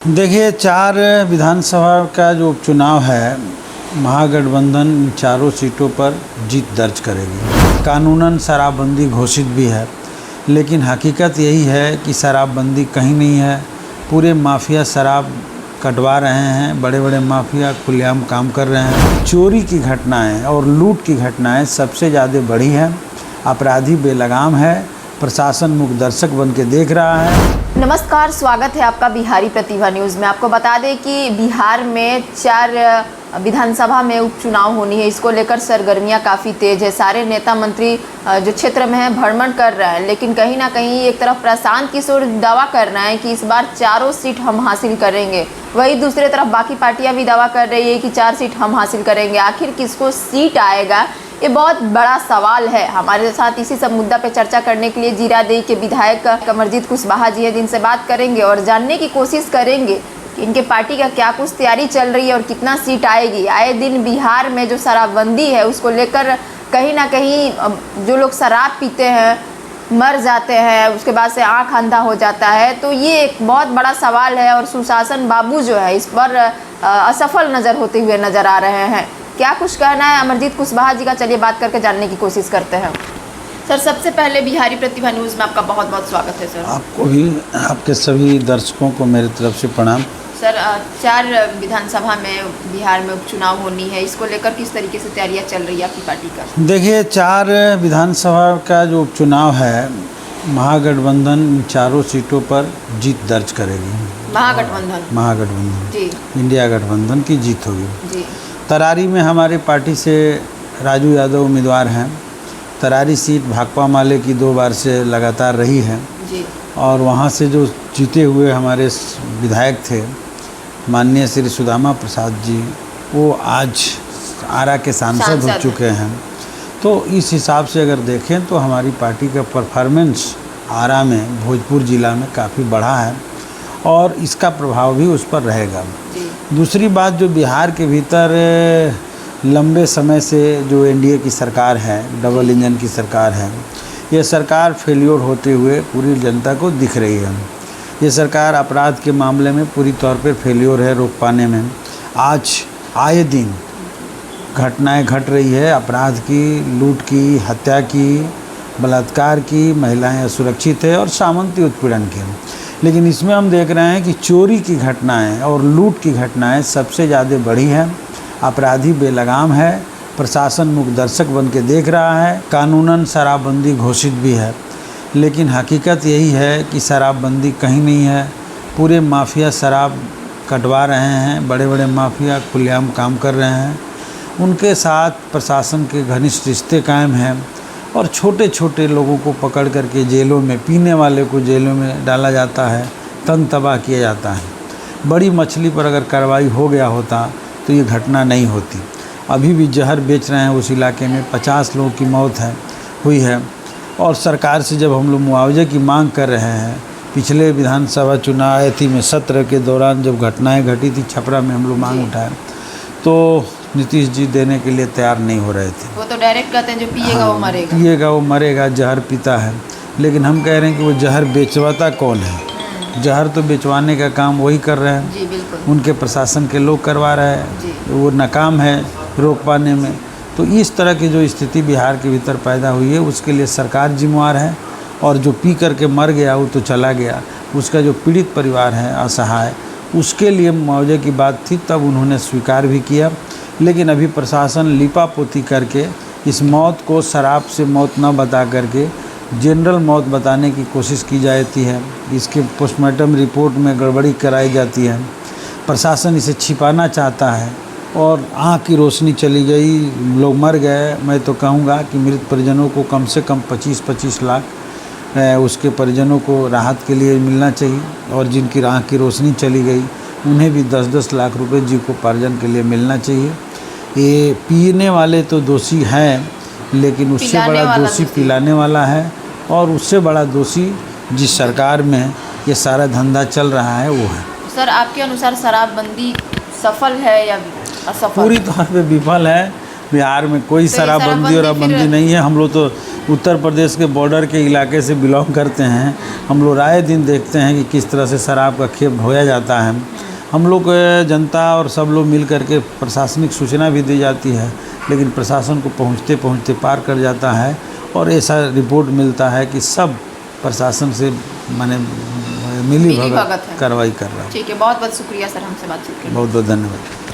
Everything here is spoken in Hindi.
देखिए, 4 विधानसभा का जो उपचुनाव है, महागठबंधन इन चारों सीटों पर जीत दर्ज करेगी। कानूनन शराबबंदी घोषित भी है, लेकिन हकीकत यही है कि शराबबंदी कहीं नहीं है। पूरे माफिया शराब कटवा रहे हैं, बड़े बड़े माफिया खुलेआम काम कर रहे हैं। चोरी की घटनाएं और लूट की घटनाएं सबसे ज़्यादा बढ़ी हैं। अपराधी बेलगाम है, प्रशासन मूकदर्शक बन के देख रहा है। नमस्कार, स्वागत है आपका बिहारी प्रतिभा न्यूज़ में। आपको बता दें कि बिहार में 4 विधानसभा में उपचुनाव होनी है। इसको लेकर सरगर्मियां काफ़ी तेज है। सारे नेता मंत्री जो क्षेत्र में हैं भ्रमण कर रहे हैं, लेकिन कहीं ना कहीं एक तरफ प्रशांत किशोर दावा कर रहे हैं कि इस बार चारों सीट हम हासिल करेंगे, वही दूसरे तरफ बाकी पार्टियां भी दावा कर रही है कि 4 सीट हम हासिल करेंगे। आखिर किसको सीट आएगा, ये बहुत बड़ा सवाल है। हमारे साथ इसी सब मुद्दा पे चर्चा करने के लिए जीरादेई के विधायक कमरजीत कुशवाहा जी हैं, जिनसे बात करेंगे और जानने की कोशिश करेंगे कि इनके पार्टी का क्या कुछ तैयारी चल रही है और कितना सीट आएगी। आए दिन बिहार में जो शराबबंदी है उसको लेकर कहीं ना कहीं जो लोग शराब पीते हैं मर जाते हैं, उसके बाद से आँख अंधा हो जाता है। तो ये एक बहुत बड़ा सवाल है और सुशासन बाबू जो है इस पर असफल नज़र होते हुए नज़र आ रहे हैं। क्या कुछ कहना है अमरजीत कुशवाहा जी का, चलिए बात करके जानने की कोशिश करते हैं। सर, सबसे पहले बिहारी प्रतिभा न्यूज़ में आपका बहुत बहुत स्वागत है। सर, आपको भी, आपके सभी दर्शकों को मेरी तरफ से प्रणाम। सर, 4 विधानसभा में बिहार में उपचुनाव होनी है, इसको लेकर किस तरीके से तैयारियां चल रही है आपकी पार्टी का? देखिए, 4 विधानसभा का जो उपचुनाव है, महागठबंधन इन चारों सीटों पर जीत दर्ज करेगी। महागठबंधन जी, इंडिया गठबंधन की जीत होगी जी। तरारी में हमारे पार्टी से राजू यादव उम्मीदवार हैं। तरारी सीट भाकपा माले की 2 बार से लगातार रही है जी। और वहाँ से जो जीते हुए हमारे विधायक थे माननीय श्री सुदामा प्रसाद जी, वो आज आरा के सांसद हो चुके हैं। तो इस हिसाब से अगर देखें तो हमारी पार्टी का परफॉर्मेंस आरा में, भोजपुर ज़िला में काफ़ी बढ़ा है और इसका प्रभाव भी उस पर रहेगा। दूसरी बात, जो बिहार के भीतर लंबे समय से जो एनडीए की सरकार है, डबल इंजन की सरकार है, ये सरकार फेल्योर होते हुए पूरी जनता को दिख रही है। ये सरकार अपराध के मामले में पूरी तौर पर फेल्योर है रोक पाने में। आज आए दिन घटनाएं घट रही है, अपराध की, लूट की, हत्या की, बलात्कार की, महिलाएं असुरक्षित है और सामंती उत्पीड़न की। लेकिन इसमें हम देख रहे हैं कि चोरी की घटनाएं और लूट की घटनाएं सबसे ज़्यादा बढ़ी हैं। अपराधी बेलगाम है, प्रशासन मूकदर्शक बन के देख रहा है। कानूनन शराबबंदी घोषित भी है, लेकिन हकीकत यही है कि शराबबंदी कहीं नहीं है। पूरे माफिया शराब कटवा रहे हैं, बड़े बड़े माफिया खुलेआम काम कर रहे हैं। उनके साथ प्रशासन के घनिष्ठ रिश्ते कायम हैं और छोटे छोटे लोगों को पकड़ करके जेलों में, पीने वाले को जेलों में डाला जाता है, तन तबाह किया जाता है। बड़ी मछली पर अगर कार्रवाई हो गया होता तो ये घटना नहीं होती। अभी भी जहर बेच रहे हैं उस इलाके में, 50 लोगों की मौत हुई है। और सरकार से जब हम लोग मुआवजे की मांग कर रहे हैं, पिछले विधानसभा चुनाव आए थी में सत्र के दौरान जब घटनाएं घटी थी छपरा में, हम लोग मांग उठाए तो नीतीश जी देने के लिए तैयार नहीं हो रहे थे। वो तो डायरेक्ट कहते हैं जो पिएगा वो मरेगा। वो मरेगा, जहर पीता है। लेकिन हम कह रहे हैं कि वो जहर बेचवाता कौन है? जहर तो बेचवाने का काम वही कर रहे हैं। जी, बिल्कुल। उनके प्रशासन के लोग करवा रहे हैं, वो नाकाम है रोक पाने में। तो इस तरह की जो स्थिति बिहार के भीतर पैदा हुई है, उसके लिए सरकार जिम्मेवार है। और जो पी करके मर गया वो तो चला गया, उसका जो पीड़ित परिवार है असहाय, उसके लिए मुआवजे की बात थी, तब उन्होंने स्वीकार भी किया। लेकिन अभी प्रशासन लिपापोती करके इस मौत को शराब से मौत न बता करके जनरल मौत बताने की कोशिश की जाती है। इसके पोस्टमार्टम रिपोर्ट में गड़बड़ी कराई जाती है। प्रशासन इसे छिपाना चाहता है और आँख की रोशनी चली गई, लोग मर गए। मैं तो कहूँगा कि मृत परिजनों को कम से कम 25-25 लाख उसके परिजनों को राहत के लिए मिलना चाहिए और जिनकी आँख की रोशनी चली गई उन्हें भी 10-10 लाख रुपए जीविकोपार्जन के लिए मिलना चाहिए। ये पीने वाले तो दोषी हैं, लेकिन उससे बड़ा दोषी पिलाने वाला है और उससे बड़ा दोषी जिस सरकार में ये सारा धंधा चल रहा है वो है। सर, आपके अनुसार शराबबंदी सफल है या असफल? पूरी तौर पे विफल है। बिहार में कोई शराबबंदी और अबंदी नहीं है। हम लोग तो उत्तर प्रदेश के बॉर्डर के इलाके से बिलोंग करते हैं। हम लोग आए दिन देखते हैं कि किस तरह से शराब का खेप ढोया जाता है। हम लोग जनता और सब लोग मिल करके प्रशासनिक सूचना भी दी जाती है, लेकिन प्रशासन को पहुंचते पहुंचते पार कर जाता है और ऐसा रिपोर्ट मिलता है कि सब प्रशासन से माने मिली भगत कार्रवाई कर रहा है। ठीक है, बहुत बहुत शुक्रिया सर हमसे बातचीत करने के लिए। बहुत बहुत धन्यवाद।